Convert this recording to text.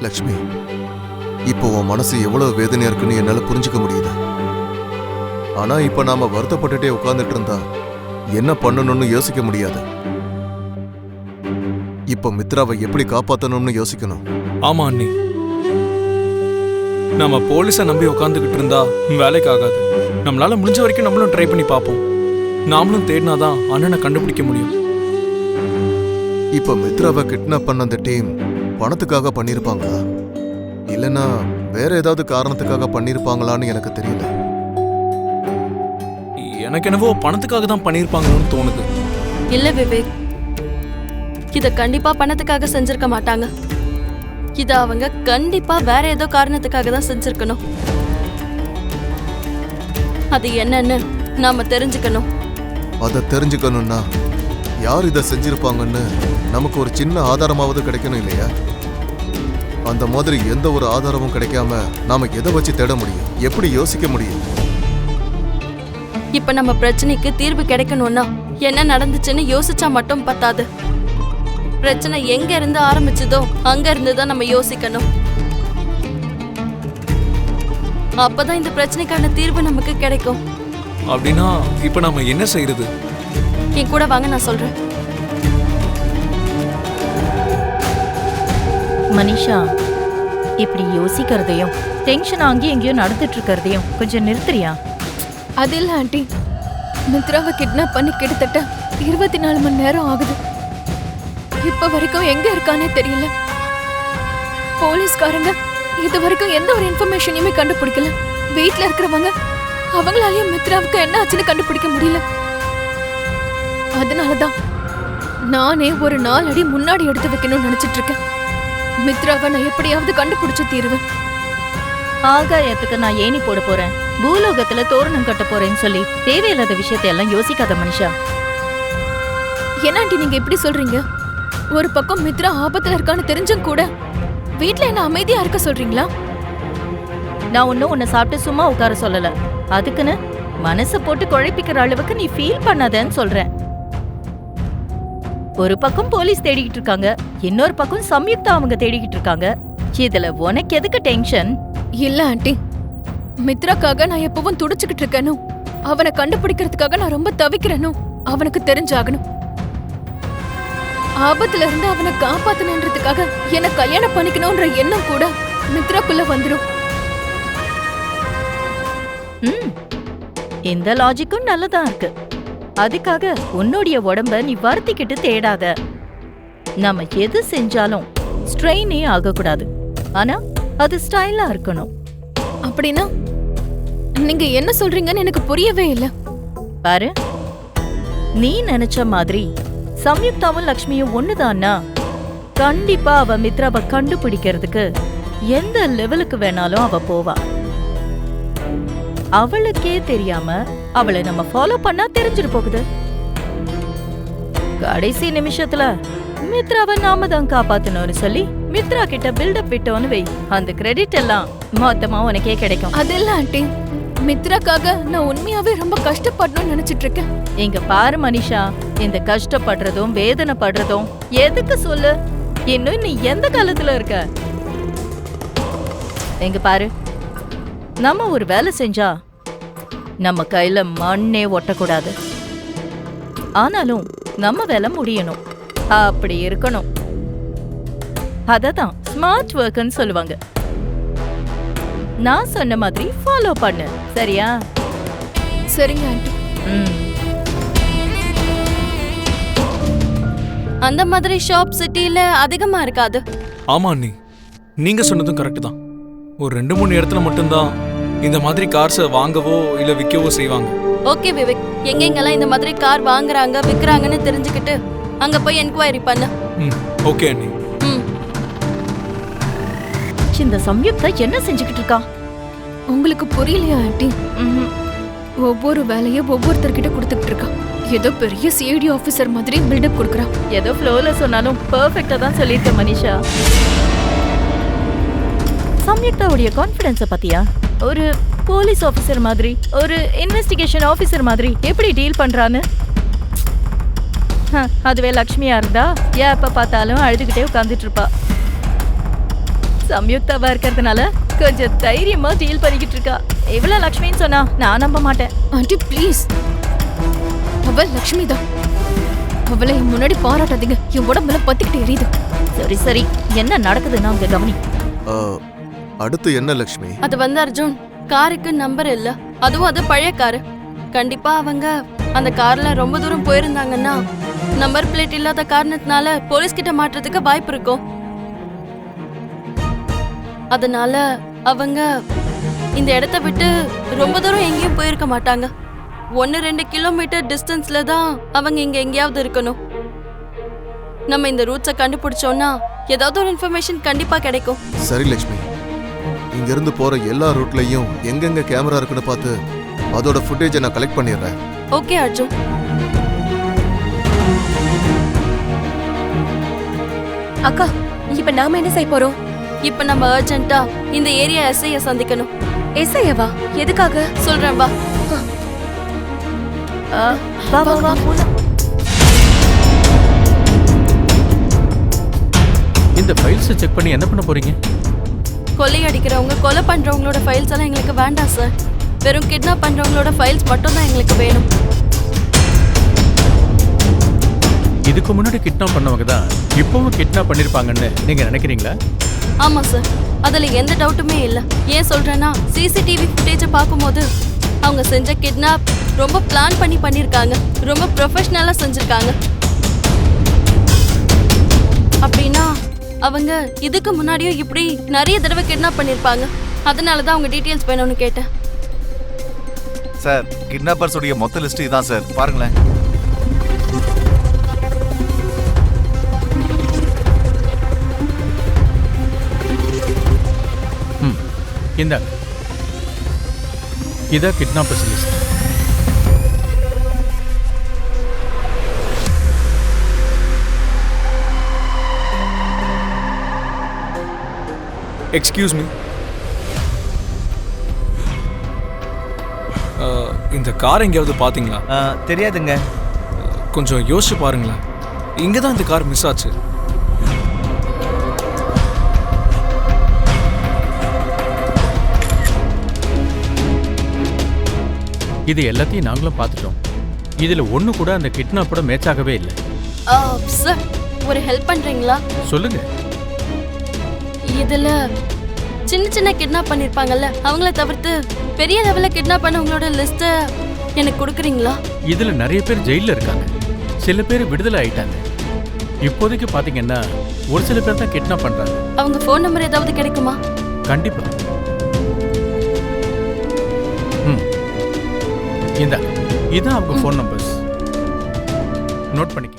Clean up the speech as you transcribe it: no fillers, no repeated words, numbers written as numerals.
லக்ஷ்மி, இப்போ உன் மனசு எவ்வளவு வேதனையா இருக்குன்னு என்னால புரிஞ்சுக்க முடியுது. ஆனா இப்ப நாம வருத்தப்பட்டுட்டே உட்கார்ந்துட்டு இருந்தா என்ன பண்ணணும்னு யோசிக்க முடியாது. இப்ப மித்ராவை எப்படி காப்பாத்தணும்னு யோசிக்கணும். ஆமா அண்ணி, நம்ம போலீஸை நம்பி உட்காந்துக்கிட்டு இருந்தா வேலைக்கு ஆகாது. நம்மளால முடிஞ்ச வரைக்கும் நம்மளும் ட்ரை பண்ணி பார்ப்போம். நாமளும் தேடினாதான் அண்ணனை கண்டுபிடிக்க முடியும். இப்ப மித்ராவை கிட்னாப் பண்ண அந்த டீம் பணத்துக்காக பண்ணிருப்பாங்களா, இல்லைன்னா வேற ஏதாவது காரணத்துக்காக பண்ணிருப்பாங்களான்னு எனக்கு தெரியல. எனக்கு என்னவோ பணத்துக்காக தான் பண்ணிருப்பாங்கன்னு தோணுது. இல்ல விவேக், இத கண்டிப்பா பணத்துக்காக செஞ்சிருக்க மாட்டாங்க. இத அவங்க கண்டிப்பா வேற ஏதோ காரணத்துக்காக தான் செஞ்சிருக்கணும். அது என்னன்னு நாம தெரிஞ்சுக்கணும். அதை தெரிஞ்சுக்கணும்னா யார் இதை செஞ்சிருப்பாங்கன்னு நமக்கு ஒரு சின்ன ஆதாரமாவது கிடைக்கணும் இல்லையா? அந்த மாதிரி எந்த ஒரு ஆதாரமும் கிடைக்காம நாம எதை வச்சு தேட முடியும்? எப்படி யோசிக்க முடியும்? இப்ப நம்ம பிரச்சனைக்கு தீர்வு கிடைக்கணும்னா என்ன நடந்துச்சுன்னு யோசிச்சா மட்டும் பத்தாது. பிரச்சனை எங்க இருந்து ஆரம்பிச்சதோ அங்க இருந்துதான் நம்ம யோசிக்கணும். அப்பதான் இந்த பிரச்சனைக்கான தீர்வு நமக்கு கிடைக்கும். அப்படின்னா இப்ப நாம என்ன செய்யறது? என் கூட வாங்க, நான் சொல்றேன். மனிஷா, இப்படி யோசிக்கிறதையும் டென்ஷன் அங்கேயும் எங்கேயும் நடந்துட்டு இருக்கிறதையும் கொஞ்சம் நிறுத்துறியா? அது இல்ல ஆண்டி, மித்ராவை கிட்னாப் பண்ணி கிட்டத்தட்ட 24 மணி நேரம் ஆகுது. இப்ப வரைக்கும் எங்க இருக்கானே தெரியல. போலீஸ்காரங்க இது வரைக்கும் எந்த ஒரு இன்ஃபர்மேஷனையுமே கண்டுபிடிக்கல. வீட்டுல இருக்கிறவங்க அவங்களாலயும் மித்ராவுக்கு என்ன ஆச்சுன்னு கண்டுபிடிக்க முடியல. அதனாலதான் நானே ஒரு 4 அடி முன்னாடி எடுத்து வைக்கணும்னு நினைச்சிட்டு இருக்கேன். மித்ராவை நான் எப்படியாவது கண்டுபிடிச்சு தீருவேன். ஆகாயத்துக்கு நான் ஏணி போட போறேன், பூலோகத்துல தோரணம் கட்ட போறேன்னு சொல்லி தேவையில்லாத விஷயத்தையெல்லாம் யோசிக்காத மனுஷா. என்ன ஆண்டி நீங்க இப்படி சொல்றீங்க? ஒரு பக்கம் மித்ரா ஆபத்துல இருக்கான்னு தெரிஞ்சும் கூட வீட்ல என்ன அமைதியா இருக்க சொல்றீங்களா? நான் ஒன்னும் உன்னை சாப்பிட்டு சும்மா உட்கார சொல்லல. அதுக்குன்னு மனசை போட்டு குழப்பிக்கிற அளவுக்கு நீ ஃபீல் பண்ணாதன்னு சொல்றேன். ஒரு பக்கம் போலீஸ் தேடிக்கிட்டு இருக்காங்க, இன்னொரு பக்கம் சம்யுக்தா அவங்க தேடிக்கிட்டு இருக்காங்க. இதுல உனக்கு எதுக்கு டென்ஷன்? இல்ல ஆண்டி, மித்ராக்காக நான் எப்பவும் துடிச்சுக்கிட்டு இருக்கேனும், அவனை கண்டுபிடிக்கிறதுக்காக நான் ரொம்ப தவிக்கிறேனும் அவனுக்கு தெரிஞ்சாகணும். ஆபத்துல இருந்து அவனை காப்பாத்தணுன்றதுக்காக என்ன கல்யாணம் பண்ணிக்கணும்ன்ற எண்ணம் கூட மித்ராக்குள்ள வந்துடும். இந்த லாஜிக்கும் நல்லதா இருக்கு. அதுக்காக உன்னுடைய உடம்ப நீ வருத்திக்கிட்டு தேடாத. நாம எது செஞ்சாலும் ஸ்ட்ரெயினே ஆகக்கூடாது, ஆனா அது ஸ்டைலா இருக்கணும். அப்படின்னா நீங்க என்ன சொல்றீங்கன்னு எனக்கு புரியவே இல்ல. பாரு, நீ நினைச்ச மாதிரி சம்யுக்தாவும் லக்ஷ்மியும் ஒண்ணுதான்னா கண்டிப்பா அவ மித்ராவை கண்டுபிடிக்கிறதுக்கு எந்த லெவலுக்கு வேணாலும் அவ போவா. அவளுக்கே தெரியாம அவளை நம்ம ஃபாலோ பண்ணா தெரிஞ்சிட்டு போகுது. கடைசி நிமிஷத்துல மித்ராவை நாம தான் காப்பாத்தணும்னு சொல்லி மித்ரா கிட்ட பில்டப் விட்டோன்னு வை, அந்த கிரெடிட் எல்லாம் மொத்தமா உனக்கே கிடைக்கும். அதெல்லாம் ஆண்டி, மித்ராக்காக நான் உண்மையாவே ரொம்ப கஷ்டப்படணும்னு நினைச்சிட்டு இருக்கேன். இங்க பாரு மனிஷா, இந்த கஷ்டப்படுறதும் வேதனைப்படுறதும் எதுக்கு சொல்லு? இன்னும் நீ எந்த காலத்துல இருக்க? எங்க பாரு, நம்ம ஒரு வேலை செஞ்சா நம்ம கையில மண்ணே ஒட்டக்கூடாது. ஆனாலும் நம்ம வேலை முடியணும், அப்படி இருக்கணும். அததான் ஸ்மார்ட் ஒர்க்னு சொல்லுவாங்க. நான் சொன்ன மாதிரி ஃபாலோ பண்ணு, சரியா? சரிங்க ஆண்டி. அந்த மாதிரி ஷாப் சிட்டில அதிகமா இருக்காது. ஆமா அண்ணி, நீங்க சொன்னதும் கரெக்ட் தான். ஒரு 2-3 இடத்துல மட்டும்தான் இந்த மாதிரி கார்ஸை வாங்கவோ இல்ல விற்கவோ செய்வாங்க. ஓகே விவேக், எங்கெங்கெல்லாம் இந்த மாதிரி கார் வாங்குறாங்க விற்கிறாங்கன்னு தெரிஞ்சுக்கிட்டு அங்க போய் என்கொயரி பண்ணு. ஓகே அண்ணி. இந்த சம்யுக்தா என்ன செஞ்சுக்கிட்டு இருக்கா? உங்களுக்கு புரியலையா ஆண்டி? ஒவ்வொரு வேலையும் ஒவ்வொருத்தர்கிட்ட கொடுத்துக்கிட்டு இருக்கா. ஏதோ பெரிய சிஐடி ஆபீசர் மாதிரி பில்டப் கொடுக்கறா. ஏதோ ஃப்ளோல சொன்னாலும் பெர்ஃபெக்ட்டா தான் சொல்லிருக்க மனிஷா. சம்யுக்தாவுடைய கான்ஃபிடன்ஸ பாத்தியா? ஒரு போலீஸ் ஆபீசர் மாதிரி, ஒரு இன்வெஸ்டிகேஷன் ஆபீசர் மாதிரி எப்படி டீல் பண்றான்னு. அதுவே லக்ஷ்மியா இருந்தா எப்ப பார்த்தாலும் அழுதுகிட்டே உட்கார்ந்துட்டு இருப்பா. சம்யுக்தாவா இருக்கிறதுனால கொஞ்சம் தைரியமா டீல் பண்ணிக்கிட்டு இருக்கா. இவ்வளவு லக்ஷ்மின்னு சொன்னா நான் நம்ப மாட்டேன். ஆண்டி ப்ளீஸ், அவ லக்ஷ்மி தான். அவளை என் முன்னாடி பாராட்டாதீங்க, என் உடம்புல பத்திக்கிட்டு எரியுது. சரி சரி, என்ன நடக்குதுன்னு அவங்க கவனி. ஆ, அடுத்து என்ன லக்ஷ்மி? அது வந்து அர்ஜுன், காருக்கு நம்பர் இல்ல, அதுவும் அது பழைய காரு. கண்டிப்பா அவங்க அந்த கார்ல ரொம்ப தூரம் போயிருந்தாங்கன்னா நம்பர் பிளேட் இல்லாத காரணத்தினால போலீஸ் கிட்ட மாட்டுறதுக்கு வாய்ப்பு இருக்கும். அதனால அவங்க இந்த இடத்த விட்டு ரொம்ப தூரம் எங்கேயும் போயிருக்க மாட்டாங்க. 1-2 கிலோமீட்டர் டிஸ்டன்ஸ்ல தான் அவங்க இங்க எங்கேயாவது இருக்கணும். நம்ம இந்த ரூட்ஸை கண்டுபிடிச்சோம்னா ஏதாவது ஒரு இன்ஃபர்மேஷன் கண்டிப்பா கிடைக்கும். சரி லக்ஷ்மி, இங்க இருந்து போற எல்லா ரூட்லயும் எங்கெங்க கேமரா இருக்குன்னு பார்த்து அதோட ஃபுட்டேஜை நான் கலெக்ட் பண்ணிடுறேன். ஓகே அர்ஜுன். அக்கா, இப்ப நாம என்ன செய்ய போறோம்? இப்ப நம்ம அர்ஜென்ட்டா இந்த ஏரியா எஸ்ஐய சந்திக்கணும். எஸ்ஐயவா? எதுக்காக? சொல்றேன் வா. வா வா வா போலாம். இந்த ஃபைல்ஸை செக் பண்ணி என்ன பண்ண போறீங்க? கொள்ளையடிக்கிறவங்க கொலை பண்றவங்களோட ஃபைல்ஸ் எல்லாம் எங்களுக்கு வேண்டாம் சார். வெறும் கிட்னாப் பண்றவங்களோட ஃபைல்ஸ் மட்டும் தான் எங்களுக்கு வேணும். இதுக்கு முன்னாடி கிட்னாப் பண்ணவங்க தான் இப்பவும் கிட்னாப் பண்ணிருப்பாங்கன்னு நீங்க நினைக்கிறீங்களா? ஆமா சார், அதுல எந்த டவுட்டுமே இல்ல. ஏன் சொல்றேன்னா சிசிடிவி ஃபுட்டேஜை பார்க்கும்போது அவங்க செஞ்ச கிட்னாப் ரொம்ப பிளான் பண்ணி பண்ணிருக்காங்க, ரொம்ப ப்ரொஃபஷனலா செஞ்சிருக்காங்க. அப்படின்னா அவங்க இதுக்கு முன்னாடியும் இப்படி நிறைய தடவை கிட்னாப் பண்ணிருப்பாங்க. அதனால தான் அவங்க டீட்டெயில்ஸ் வேணும்னு கேட்டேன். சார், கிட்னாப்பர்ஸ் உடைய மொத்த லிஸ்ட் இதான் சார், பாருங்களேன். இந்தாங்க, இதான் கிட்னாப்பர்ஸ் லிஸ்ட். எக்ஸ்கியூஸ் மீ, இந்த கார் எங்கேயாவது பார்த்தீங்களா? தெரியாதுங்க. கொஞ்சம் யோசிச்சு பாருங்களேன். இங்கே தான் இந்த கார் மிஸ் ஆச்சு. இது எல்லாத்தையும் நாங்களும் பார்த்துட்டோம். இதுல ஒண்ணு கூட அந்த கிட்னாப்போட மேட்ச் ஆகவே இல்லை. சார், ஒரு ஹெல்ப் பண்றீங்களா? சொல்லுங்க. இதுல சின்ன சின்ன கிட்னாப் பண்ணிருப்பாங்கல்ல, அவங்கள தவிர்த்து பெரிய லெவல்ல கிட்னாப் பண்ணவங்களோட லிஸ்ட் எனக்கு கொடுக்குறீங்களா? இதுல நிறைய பேர் ஜெயில இருக்காங்க, சில பேர் விடுதலை ஆயிட்டாங்க. இப்போதைக்கு பாத்தீங்கன்னா ஒரு சில பேர் தான் கிட்னாப் பண்றாங்க. அவங்க ஃபோன் நம்பர் ஏதாவது கிடைக்குமா? கண்டிப்பா. இதான் அவங்க ஃபோன் நம்பர்ஸ், நோட் பண்ணிக்க.